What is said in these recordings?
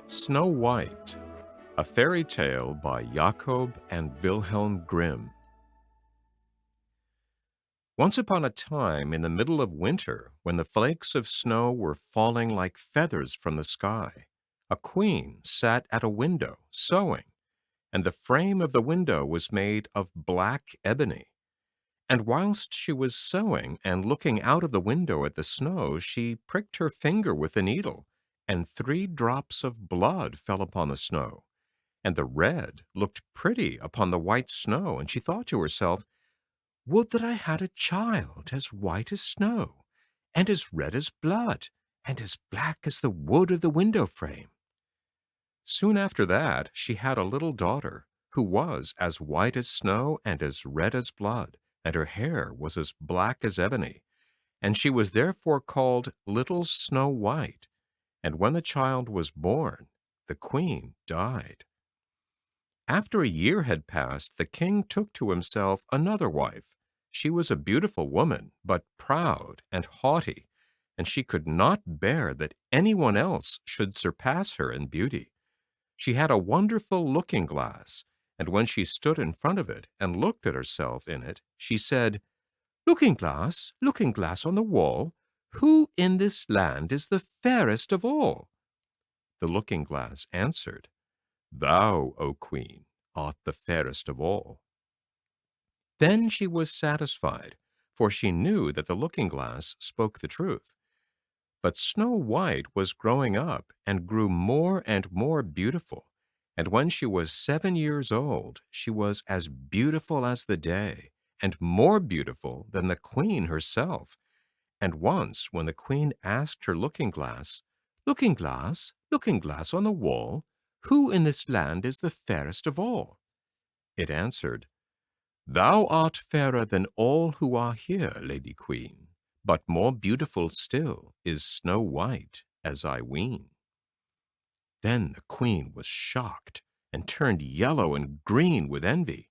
Snow White, a fairy tale by Jakob and Wilhelm Grimm. Once upon a time, in the middle of winter, when the flakes of snow were falling like feathers from the sky, a queen sat at a window sewing, and the frame of the window was made of black ebony. And whilst she was sewing and looking out of the window at the snow, she pricked her finger with the needle, and 3 drops of blood fell upon the snow. And the red looked pretty upon the white snow, and she thought to herself, "Would that I had a child as white as snow, and as red as blood, and as black as the wood of the window frame." Soon after that she had a little daughter, who was as white as snow and as red as blood, and her hair was as black as ebony, and she was therefore called Little Snow White. And when the child was born, the queen died. After a year had passed, the king took to himself another wife. She was a beautiful woman, but proud and haughty, and she could not bear that anyone else should surpass her in beauty. She had a wonderful looking-glass, and when she stood in front of it and looked at herself in it, she said, looking glass on the wall, who in this land is the fairest of all?" The looking-glass answered, "Thou, O Queen, art the fairest of all." Then she was satisfied, for she knew that the looking-glass spoke the truth. But Snow White was growing up and grew more and more beautiful, and when she was 7 years old, she was as beautiful as the day, and more beautiful than the queen herself. And once, when the queen asked her looking-glass, looking glass on the wall, who in this land is the fairest of all?" It answered, "Thou art fairer than all who are here, Lady Queen, but more beautiful still is Snow White, as I ween." Then the queen was shocked, and turned yellow and green with envy.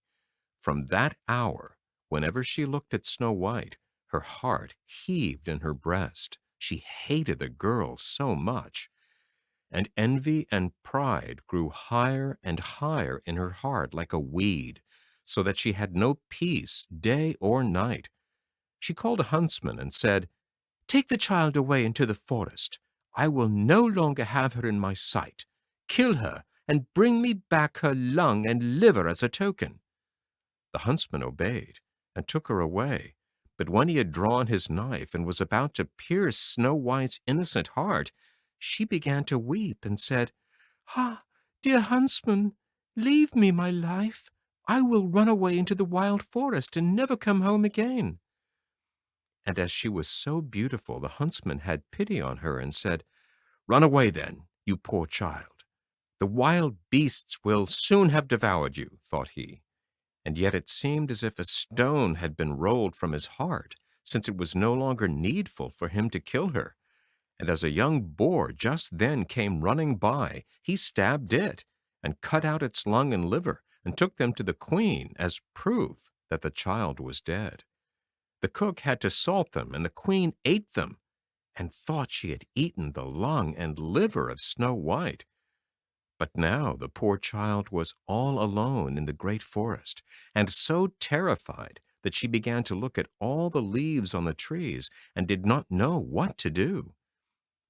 From that hour, whenever she looked at Snow White, her heart heaved in her breast. She hated the girl so much. And envy and pride grew higher and higher in her heart like a weed, so that she had no peace day or night. She called a huntsman and said, "Take the child away into the forest. I will no longer have her in my sight. Kill her, and bring me back her lung and liver as a token." The huntsman obeyed, and took her away. But when he had drawn his knife and was about to pierce Snow White's innocent heart, she began to weep and said, "Ah, dear huntsman, leave me my life. I will run away into the wild forest and never come home again." And as she was so beautiful, the huntsman had pity on her and said, "Run away then, you poor child. The wild beasts will soon have devoured you," thought he. And yet it seemed as if a stone had been rolled from his heart, since it was no longer needful for him to kill her. And as a young boar just then came running by, he stabbed it, and cut out its lung and liver, and took them to the queen as proof that the child was dead. The cook had to salt them, and the queen ate them, and thought she had eaten the lung and liver of Snow White. But now the poor child was all alone in the great forest, and so terrified that she began to look at all the leaves on the trees, and did not know what to do.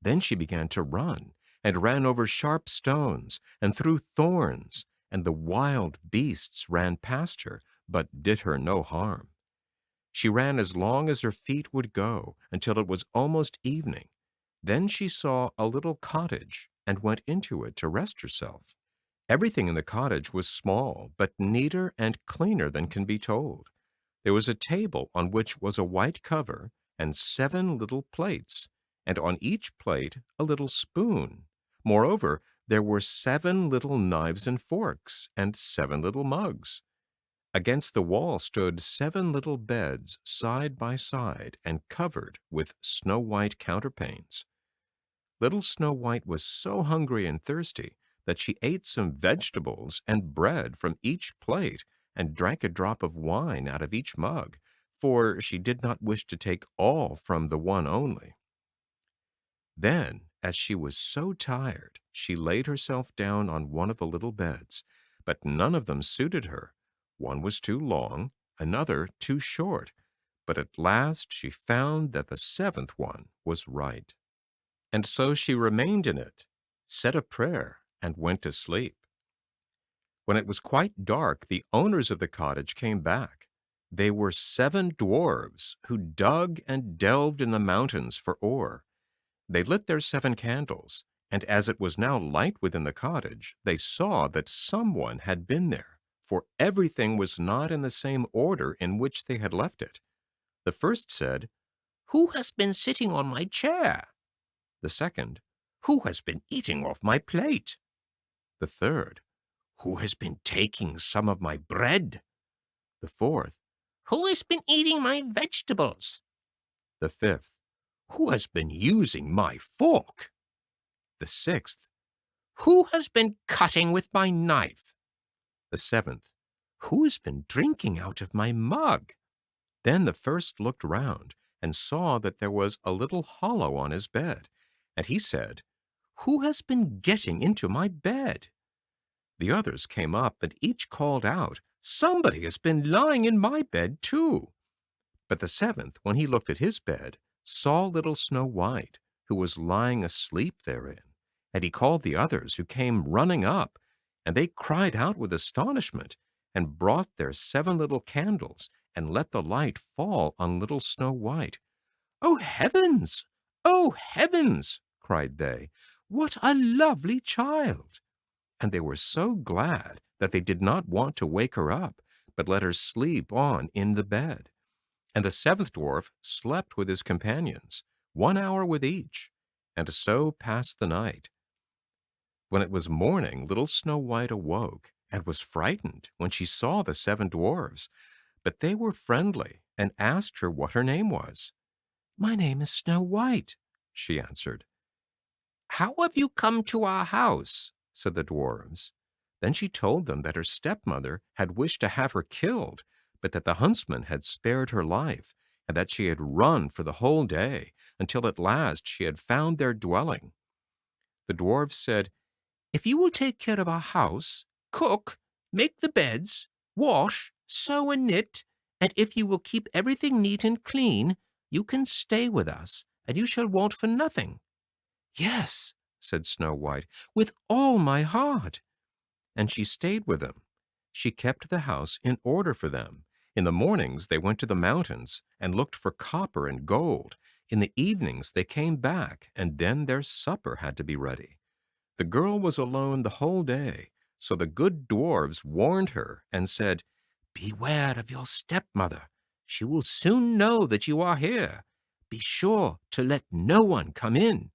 Then she began to run, and ran over sharp stones, and through thorns, and the wild beasts ran past her, but did her no harm. She ran as long as her feet would go, until it was almost evening. Then she saw a little cottage, and went into it to rest herself. Everything in the cottage was small, but neater and cleaner than can be told. There was a table on which was a white cover, and 7 little plates, and on each plate a little spoon. Moreover, there were 7 little knives and forks, and 7 little mugs. Against the wall stood 7 little beds side by side, and covered with snow-white counterpanes. Little Snow White was so hungry and thirsty that she ate some vegetables and bread from each plate, and drank a drop of wine out of each mug, for she did not wish to take all from the one only. Then, as she was so tired, she laid herself down on one of the little beds, but none of them suited her. One was too long, another too short, but at last she found that the seventh one was right. And so she remained in it, said a prayer, and went to sleep. When it was quite dark, the owners of the cottage came back. They were 7 dwarfs who dug and delved in the mountains for ore. They lit their 7 candles, and as it was now light within the cottage, they saw that someone had been there, for everything was not in the same order in which they had left it. The first said, "Who has been sitting on my chair?" The second, "Who has been eating off my plate?" The third, "Who has been taking some of my bread?" The fourth, "Who has been eating my vegetables?" The fifth, "Who has been using my fork?" The sixth, "Who has been cutting with my knife?" The seventh, "Who has been drinking out of my mug?" Then the first looked round and saw that there was a little hollow on his bed, and he said, "Who has been getting into my bed?" The others came up and each called out, "Somebody has been lying in my bed too." But the seventh, when he looked at his bed, saw little Snow White, who was lying asleep therein, and he called the others, who came running up, and they cried out with astonishment, and brought their 7 little candles, and let the light fall on little Snow White. "Oh, heavens! Oh, heavens!" cried they. "What a lovely child!" And they were so glad that they did not want to wake her up, but let her sleep on in the bed. And the 7th dwarf slept with his companions, 1 hour with each, and so passed the night. When it was morning, little Snow White awoke, and was frightened when she saw the 7 dwarfs, but they were friendly, and asked her what her name was. "My name is Snow White," she answered. "How have you come to our house?" said the dwarfs. Then she told them that her stepmother had wished to have her killed, but that the huntsman had spared her life, and that she had run for the whole day, until at last she had found their dwelling. The dwarfs said, "If you will take care of our house, cook, make the beds, wash, sew and knit, and if you will keep everything neat and clean, you can stay with us, and you shall want for nothing." "Yes," said Snow White, "with all my heart." And she stayed with them. She kept the house in order for them. In the mornings they went to the mountains and looked for copper and gold. In the evenings they came back, and then their supper had to be ready. The girl was alone the whole day, so the good dwarfs warned her and said, "Beware of your stepmother. She will soon know that you are here. Be sure to let no one come in."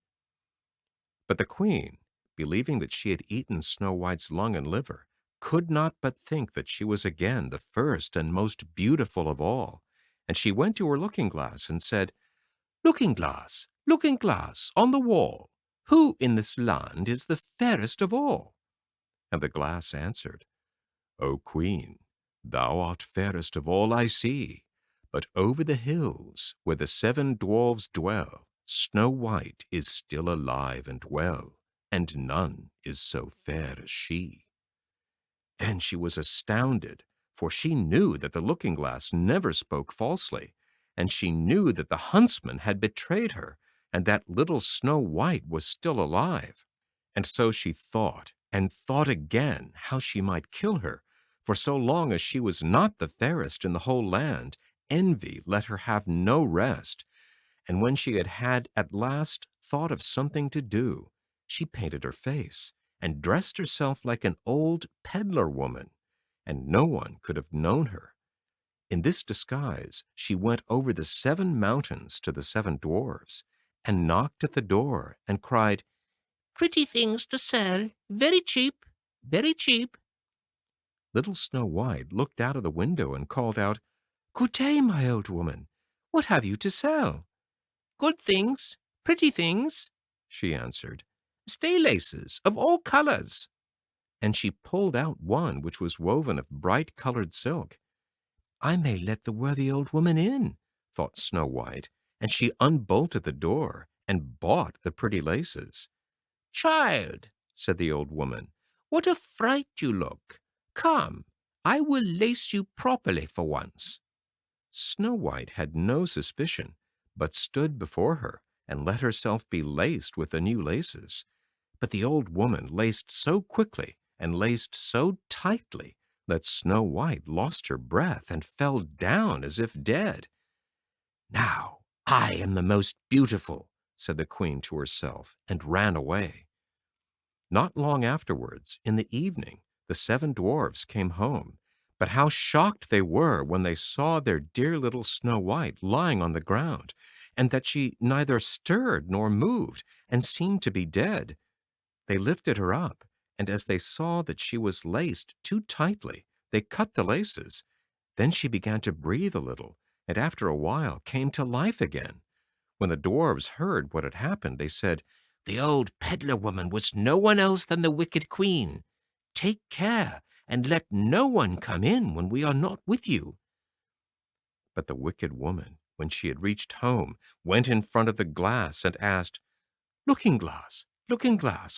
But the queen, believing that she had eaten Snow White's lung and liver, could not but think that she was again the first and most beautiful of all, and she went to her looking-glass and said, "Looking glass, on the wall, who in this land is the fairest of all?" And the glass answered, "O queen, thou art fairest of all I see, but over the hills where the 7 dwarfs dwell, Snow White is still alive and well, and none is so fair as she." Then she was astounded, for she knew that the looking-glass never spoke falsely, and she knew that the huntsman had betrayed her, and that little Snow White was still alive. And so she thought and thought again how she might kill her, for so long as she was not the fairest in the whole land, envy let her have no rest. And when she had at last thought of something to do, she painted her face, and dressed herself like an old peddler woman, and no one could have known her. In this disguise she went over the 7 mountains to the 7 dwarfs, and knocked at the door, and cried, "Pretty things to sell, very cheap, very cheap." Little Snow White looked out of the window and called out, "Good day, my old woman. What have you to sell?" "Good things, pretty things," she answered. "Stay laces of all colors." And she pulled out one which was woven of bright-colored silk. "I may let the worthy old woman in," thought Snow White, and she unbolted the door and bought the pretty laces. "Child," said the old woman, "what a fright you look! Come, I will lace you properly for once." Snow White had no suspicion, but stood before her and let herself be laced with the new laces. But the old woman laced so quickly and laced so tightly that Snow White lost her breath and fell down as if dead. "Now I am the most beautiful," said the queen to herself, and ran away. Not long afterwards, in the evening, the 7 dwarfs came home, but how shocked they were when they saw their dear little Snow White lying on the ground, and that she neither stirred nor moved, and seemed to be dead. They lifted her up, and as they saw that she was laced too tightly, they cut the laces. Then she began to breathe a little, and after a while came to life again. When the dwarfs heard what had happened, they said, "The old peddler woman was no one else than the wicked queen. Take care, and let no one come in when we are not with you." But the wicked woman, when she had reached home, went in front of the glass and asked, Looking glass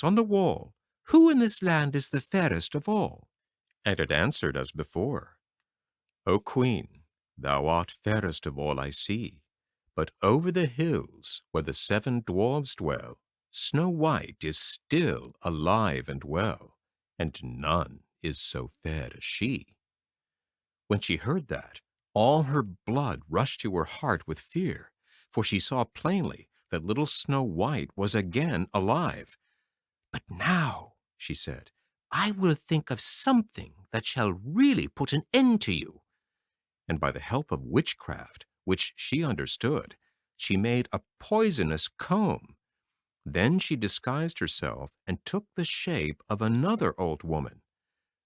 on the wall, who in this land is the fairest of all?" and it answered as before, O Queen, thou art fairest of all I see, but over the hills where the 7 dwarfs dwell, Snow White is still alive and well, and none is so fair as she. When she heard that, all her blood rushed to her heart with fear, for she saw plainly that little Snow White was again alive. "But now," she said, "I will think of something that shall really put an end to you." And by the help of witchcraft, which she understood, she made a poisonous comb. Then she disguised herself and took the shape of another old woman.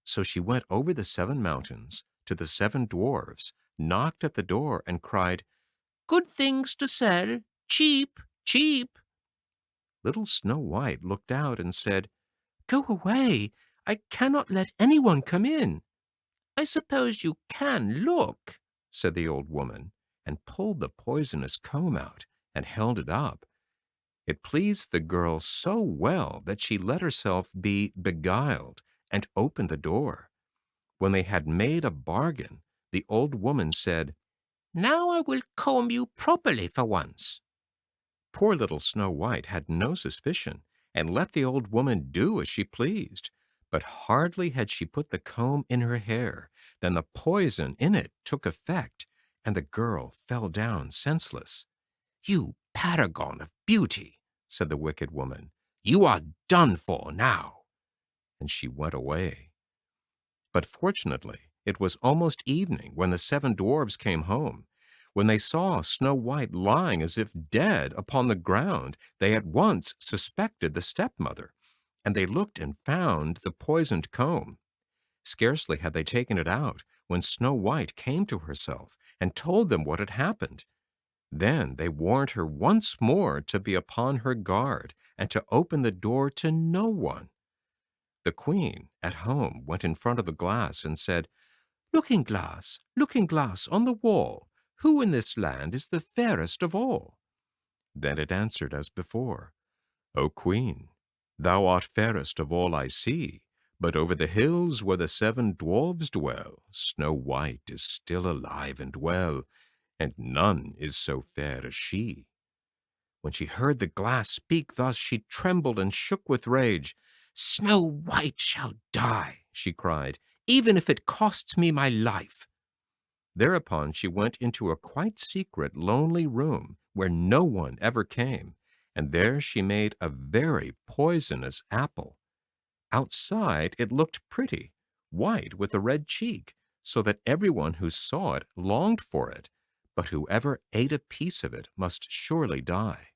So she went over the 7 mountains to the 7 dwarfs, knocked at the door, and cried, "Good things to sell, cheap, cheap." Little Snow White looked out and said, "Go away, I cannot let anyone come in." "I suppose you can look," said the old woman, and pulled the poisonous comb out and held it up. It pleased the girl so well that she let herself be beguiled and opened the door. When they had made a bargain, the old woman said, "Now I will comb you properly for once." Poor little Snow White had no suspicion, and let the old woman do as she pleased. But hardly had she put the comb in her hair than the poison in it took effect, and the girl fell down senseless. "You paragon of beauty," said the wicked woman, "you are done for now." And she went away. But fortunately, it was almost evening when the 7 dwarfs came home. When they saw Snow White lying as if dead upon the ground, they at once suspected the stepmother, and they looked and found the poisoned comb. Scarcely had they taken it out when Snow White came to herself and told them what had happened. Then they warned her once more to be upon her guard and to open the door to no one. The queen, at home, went in front of the glass and said, looking glass on the wall, who in this land is the fairest of all?" Then it answered as before, O Queen, thou art fairest of all I see, but over the hills where the 7 dwarfs dwell, Snow White is still alive and well, and none is so fair as she. When she heard the glass speak thus, she trembled and shook with rage. "Snow White shall die," she cried, "even if it costs me my life." Thereupon she went into a quite secret, lonely room where no one ever came, and there she made a very poisonous apple. Outside it looked pretty, white with a red cheek, so that everyone who saw it longed for it, but whoever ate a piece of it must surely die.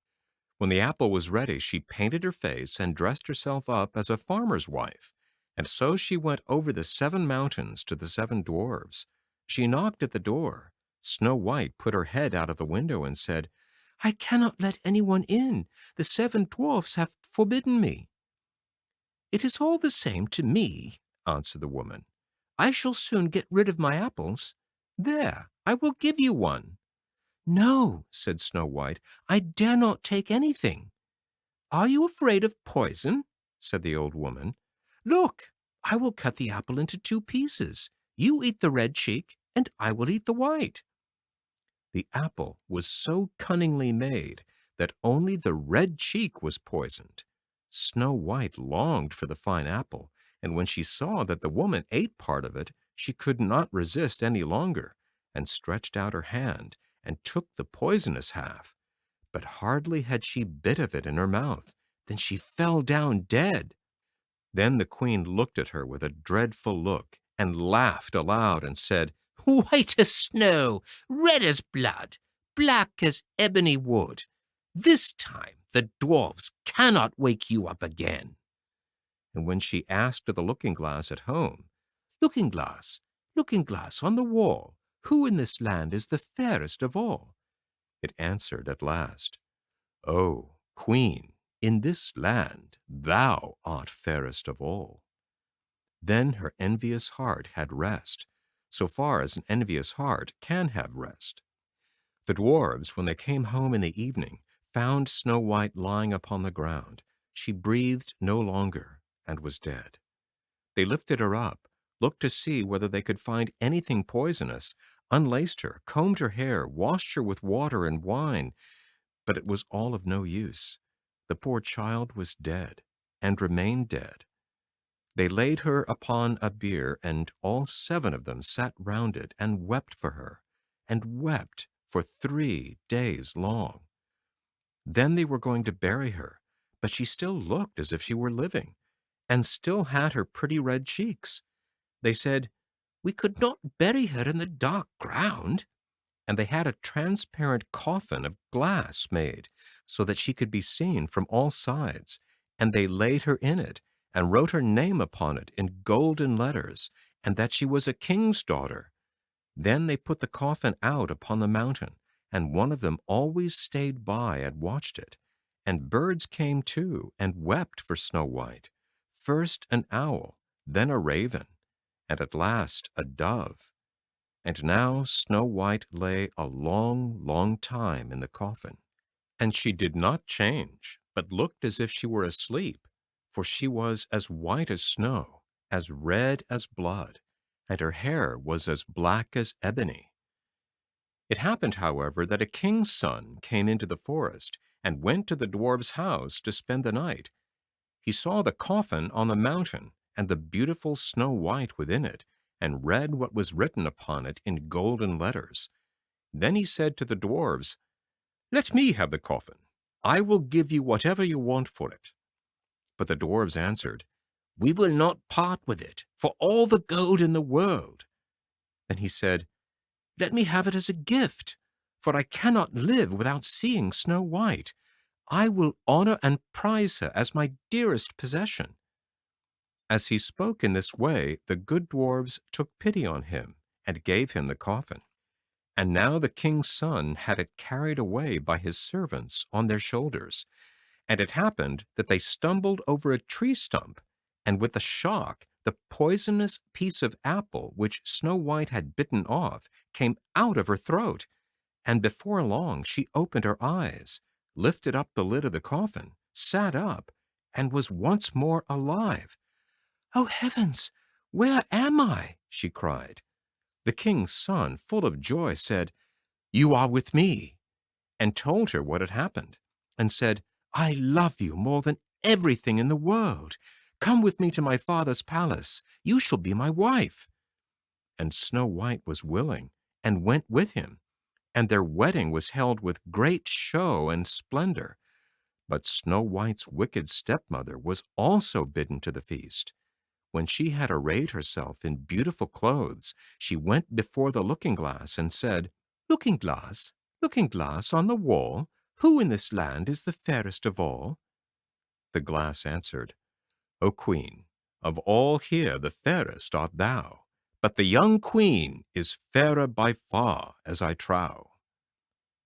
When the apple was ready, she painted her face and dressed herself up as a farmer's wife, and so she went over the 7 mountains to the 7 dwarfs. She knocked at the door. Snow White put her head out of the window and said, "I cannot let anyone in. The 7 dwarfs have forbidden me." "It is all the same to me," answered the woman. "I shall soon get rid of my apples. There, I will give you one." "No," said Snow White, "I dare not take anything." "Are you afraid of poison?" said the old woman. "Look, I will cut the apple into 2 pieces. You eat the red cheek, and I will eat the white." The apple was so cunningly made that only the red cheek was poisoned. Snow White longed for the fine apple, and when she saw that the woman ate part of it, she could not resist any longer, and stretched out her hand and took the poisonous half. But hardly had she bit of it in her mouth than she fell down dead. Then the queen looked at her with a dreadful look and laughed aloud and said, "White as snow, red as blood, black as ebony wood. This time the dwarfs cannot wake you up again." And when she asked of the looking-glass at home, "Looking glass on the wall, who in this land is the fairest of all?" it answered at last, "O Queen, in this land thou art fairest of all." Then her envious heart had rest, so far as an envious heart can have rest. The dwarfs, when they came home in the evening, found Snow White lying upon the ground. She breathed no longer and was dead. They lifted her up, looked to see whether they could find anything poisonous, unlaced her, combed her hair, washed her with water and wine, but it was all of no use. The poor child was dead, and remained dead. They laid her upon a bier, and all 7 of them sat round it and wept for her, and wept for 3 days long. Then they were going to bury her, but she still looked as if she were living, and still had her pretty red cheeks. They said, "We could not bury her in the dark ground." And they had a transparent coffin of glass made, so that she could be seen from all sides, and they laid her in it, and wrote her name upon it in golden letters, and that she was a king's daughter. Then they put the coffin out upon the mountain, and one of them always stayed by and watched it. And birds came too, and wept for Snow White, first an owl, then a raven, and at last a dove. And now Snow White lay a long, long time in the coffin, and she did not change, but looked as if she were asleep, for she was as white as snow, as red as blood, and her hair was as black as ebony. It happened, however, that a king's son came into the forest, and went to the dwarf's house to spend the night. He saw the coffin on the mountain, and the beautiful Snow White within it, and read what was written upon it in golden letters. Then he said to the dwarfs, "Let me have the coffin. I will give you whatever you want for it." But the dwarfs answered, "We will not part with it for all the gold in the world." Then he said, "Let me have it as a gift, for I cannot live without seeing Snow White. I will honor and prize her as my dearest possession." As he spoke in this way, the good dwarfs took pity on him and gave him the coffin. And now the king's son had it carried away by his servants on their shoulders. And it happened that they stumbled over a tree stump, and with a shock, the poisonous piece of apple which Snow White had bitten off came out of her throat, and before long she opened her eyes, lifted up the lid of the coffin, sat up, and was once more alive. "Oh, heavens! Where am I?" she cried. The king's son, full of joy, said, "You are with me," and told her what had happened, and said, "I love you more than everything in the world. Come with me to my father's palace. You shall be my wife." And Snow White was willing, and went with him, and their wedding was held with great show and splendor. But Snow White's wicked stepmother was also bidden to the feast. When she had arrayed herself in beautiful clothes, she went before the looking-glass and said, looking glass on the wall, who in this land is the fairest of all?" The glass answered, "O Queen, of all here the fairest art thou, but the young queen is fairer by far, as I trow."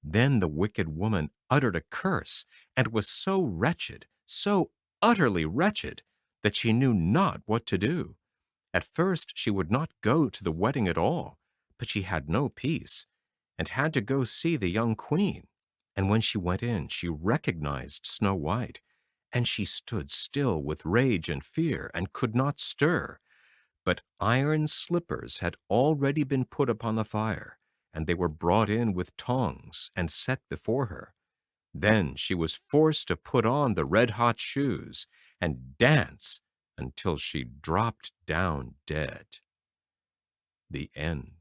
Then the wicked woman uttered a curse, and was so wretched, so utterly wretched, that she knew not what to do. At first she would not go to the wedding at all, but she had no peace. and had to go see the young queen. And when she went in, she recognized Snow White, and she stood still with rage and fear, and could not stir. But iron slippers had already been put upon the fire, and they were brought in with tongs and set before her. Then she was forced to put on the red-hot shoes and dance until she dropped down dead. The end.